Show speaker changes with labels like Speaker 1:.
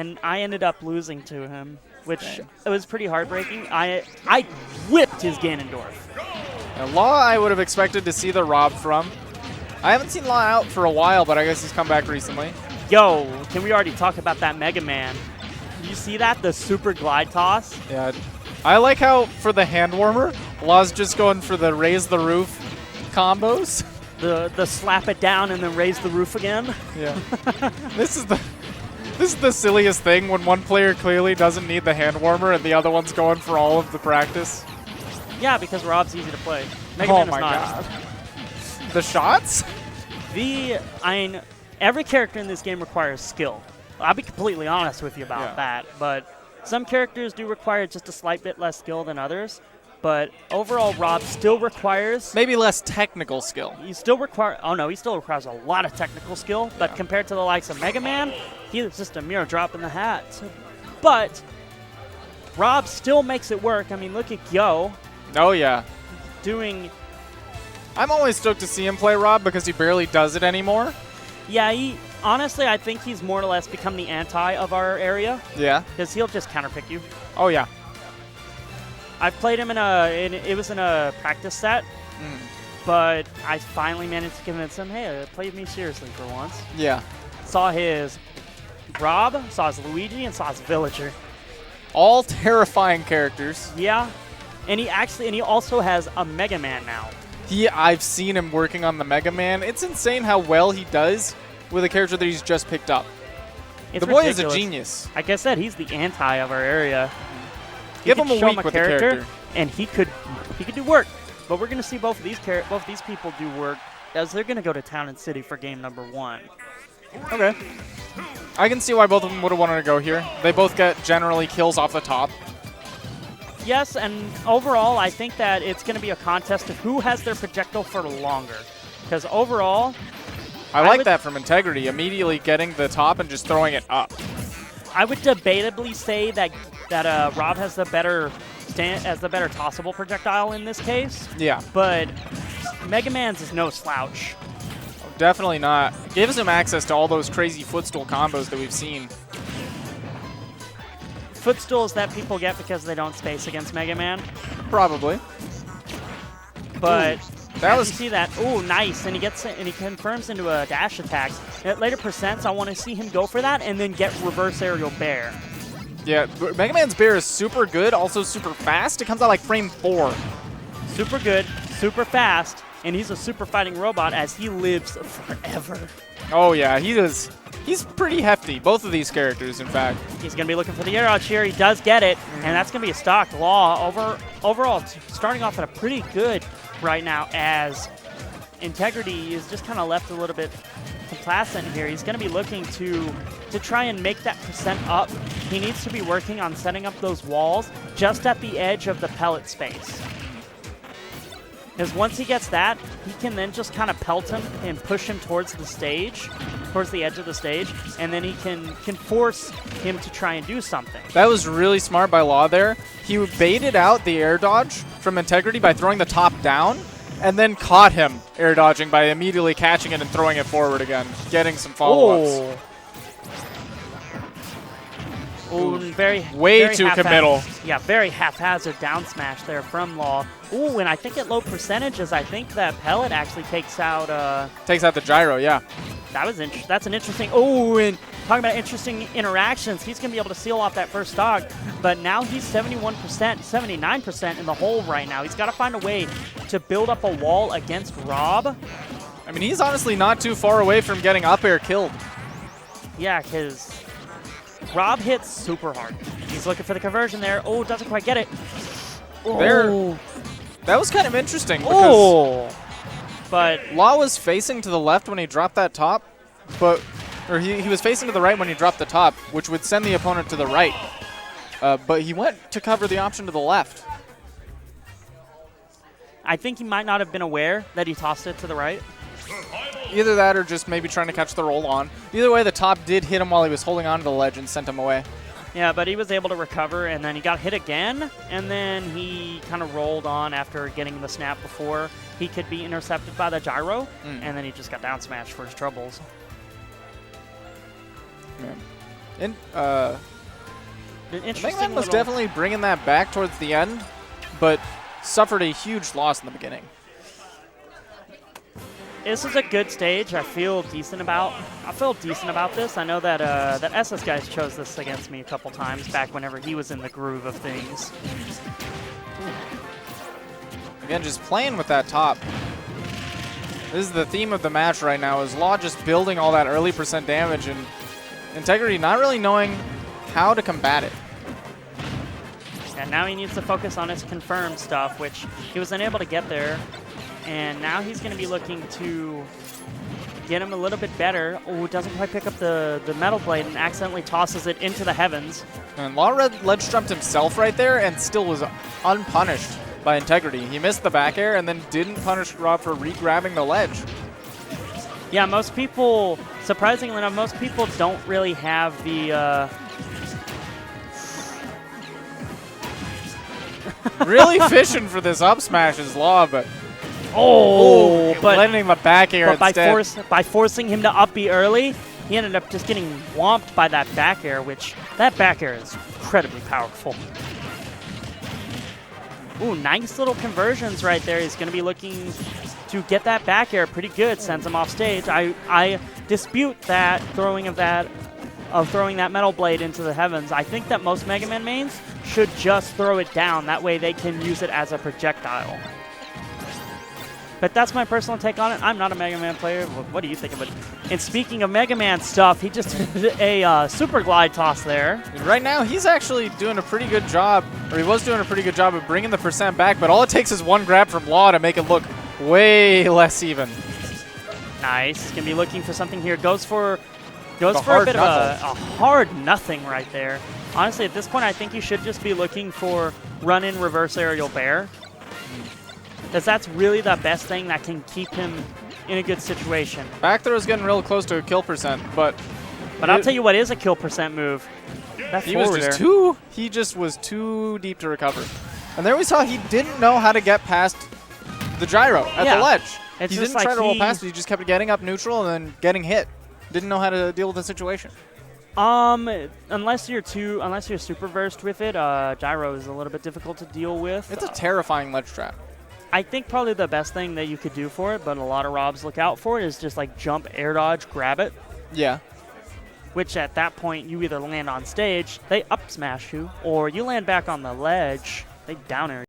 Speaker 1: and I ended up losing to him, which it was pretty heartbreaking. I whipped his Ganondorf.
Speaker 2: Now, Law, I would have expected to see the Rob from. I haven't seen Law out for a while, but I guess he's come back recently.
Speaker 1: Yo, can we already talk about that Mega Man? You see that? The super glide toss?
Speaker 2: Yeah. I like how, for the hand warmer, Law's just going for the raise the roof combos.
Speaker 1: The slap it down and then raise the roof again.
Speaker 2: Yeah. This is the silliest thing when one player clearly doesn't need the hand warmer and the other one's going for all of the practice.
Speaker 1: Yeah, because Rob's easy to play. Mega Man is not.
Speaker 2: God. The shots?
Speaker 1: Every character in this game requires skill. I'll be completely honest with you about that, but some characters do require just a slight bit less skill than others. But overall, Rob still requires...
Speaker 2: Maybe less technical skill.
Speaker 1: He still requires a lot of technical skill, but compared to the likes of Mega Man, he's just a mere drop in the hat. But Rob still makes it work. I mean, look at Yo.
Speaker 2: Oh, yeah.
Speaker 1: Doing...
Speaker 2: I'm always stoked to see him play Rob because he barely does it anymore.
Speaker 1: Yeah, honestly, I think he's more or less become the anti of our area.
Speaker 2: Yeah.
Speaker 1: Because he'll just counterpick you.
Speaker 2: Oh, yeah.
Speaker 1: I've played him it was in a practice set, but I finally managed to convince him, hey, play me seriously for once.
Speaker 2: Yeah.
Speaker 1: Saw his Rob, saw his Luigi, and saw his Villager.
Speaker 2: All terrifying characters.
Speaker 1: Yeah, and he also has a Mega Man now.
Speaker 2: I've seen him working on the Mega Man. It's insane how well he does with a character that he's just picked up.
Speaker 1: It's
Speaker 2: the boy
Speaker 1: ridiculous.
Speaker 2: is a genius.
Speaker 1: Like I said, he's the anti of our area.
Speaker 2: Give him a week with the character,
Speaker 1: and he could do work. But we're going to see both these people do work as they're going to go to Town and City for game number 1.
Speaker 2: Okay. I can see why both of them would have wanted to go here. They both get generally kills off the top.
Speaker 1: Yes, and overall, I think that it's going to be a contest of who has their projectile for longer. Because overall...
Speaker 2: I like that from Integrity, immediately getting the top and just throwing it up.
Speaker 1: I would debatably say that Rob has the better tossable projectile in this case.
Speaker 2: Yeah.
Speaker 1: But Mega Man's is no slouch.
Speaker 2: Oh, definitely not. Gives him access to all those crazy footstool combos that we've seen.
Speaker 1: Footstools that people get because they don't space against Mega Man.
Speaker 2: Probably.
Speaker 1: But
Speaker 2: that was
Speaker 1: you see that. Oh, nice. And he gets it, and he confirms into a dash attack. At later percents, I want to see him go for that and then get reverse aerial bear.
Speaker 2: Yeah, Mega Man's bear is super good, also super fast. It comes out like frame 4.
Speaker 1: Super good, super fast, and he's a super fighting robot as he lives forever.
Speaker 2: Oh yeah, he's pretty hefty. Both of these characters, in fact.
Speaker 1: He's going to be looking for the air dodge here. He does get it, and that's going to be a stock Law. Overall, starting off at a pretty good right now as Integrity is just kind of left a little bit complacent here. He's going to be looking to try and make that percent up. He needs to be working on setting up those walls just at the edge of the pellet space. Because once he gets that, he can then just kind of pelt him and push him towards the stage, towards the edge of the stage, and then he can force him to try and do something.
Speaker 2: That was really smart by Law there. He baited out the air dodge from Integrity by throwing the top down, and then caught him air dodging by immediately catching it and throwing it forward again, getting some follow-ups.
Speaker 1: Oh, very
Speaker 2: too committal.
Speaker 1: Yeah, very haphazard down smash there from Law. Ooh, and I think at low percentages, I think that pellet actually takes out
Speaker 2: the gyro, yeah.
Speaker 1: That's an interesting. Oh, and talking about interesting interactions, he's going to be able to seal off that first stock. But now he's 71%, 79% in the hole right now. He's got to find a way to build up a wall against Rob.
Speaker 2: I mean, he's honestly not too far away from getting up air killed.
Speaker 1: Yeah, because Rob hits super hard. He's looking for the conversion there. Oh, doesn't quite get it.
Speaker 2: Oh. That was kind of interesting. Because
Speaker 1: but
Speaker 2: Law was facing to the left when he dropped that top, or he was facing to the right when he dropped the top, which would send the opponent to the right. But he went to cover the option to the left.
Speaker 1: I think he might not have been aware that he tossed it to the right.
Speaker 2: Either that or just maybe trying to catch the roll on. Either way, the top did hit him while he was holding on to the ledge and sent him away.
Speaker 1: Yeah, but he was able to recover, and then he got hit again, and then he kind of rolled on after getting the snap before he could be intercepted by the gyro, and then he just got down smashed for his troubles.
Speaker 2: And
Speaker 1: An
Speaker 2: Mega
Speaker 1: interesting
Speaker 2: Man was
Speaker 1: little-
Speaker 2: definitely bringing that back towards the end, but suffered a huge loss in the beginning.
Speaker 1: This is a good stage. I feel decent about this. I know that that SS guys chose this against me a couple times back whenever he was in the groove of things.
Speaker 2: Again, just playing with that top. This is the theme of the match right now, is Law just building all that early % damage and Integrity not really knowing how to combat it.
Speaker 1: And now he needs to focus on his confirmed stuff, which he was unable to get there. And now he's going to be looking to get him a little bit better. Oh, doesn't quite pick up the Metal Blade and accidentally tosses it into the heavens.
Speaker 2: And Law ledge jumped himself right there and still was unpunished by Integrity. He missed the back air and then didn't punish Rob for re-grabbing the ledge.
Speaker 1: Yeah, most people, surprisingly enough, most people don't really have the...
Speaker 2: Really fishing for this up smash is Law, but
Speaker 1: but
Speaker 2: landing the back air
Speaker 1: But
Speaker 2: instead.
Speaker 1: by forcing him to up B early, he ended up just getting whomped by that back air, which that back air is incredibly powerful. Ooh, nice little conversions right there. He's going to be looking to get that back air pretty good, sends him off stage. I dispute that throwing that Metal Blade into the heavens. I think that most Mega Man mains should just throw it down. That way they can use it as a projectile. But that's my personal take on it. I'm not a Mega Man player. What do you think of it? And speaking of Mega Man stuff, he just did a super glide toss there.
Speaker 2: Right now, he's actually doing a pretty good job, or he was doing a pretty good job of bringing the % back, but all it takes is one grab from Law to make it look way less even.
Speaker 1: Nice. Going to be looking for something here. Goes for a bit of a hard nothing right there. Honestly, at this point, I think you should just be looking for run-in reverse aerial bear. Because that's really the best thing that can keep him in a good situation.
Speaker 2: Back throw is getting real close to a kill %, but
Speaker 1: I'll tell you what is a kill % move. That
Speaker 2: he was just he just was too deep to recover. And there we saw he didn't know how to get past the gyro at the ledge.
Speaker 1: He
Speaker 2: didn't try to roll past it. He just kept getting up neutral and then getting hit. Didn't know how to deal with the situation.
Speaker 1: Unless you're super versed with it, gyro is a little bit difficult to deal with.
Speaker 2: It's a terrifying ledge trap.
Speaker 1: I think probably the best thing that you could do for it, but a lot of Robs look out for it, is just like jump, air dodge, grab it.
Speaker 2: Yeah.
Speaker 1: Which at that point you either land on stage, they up smash you, or you land back on the ledge, they down air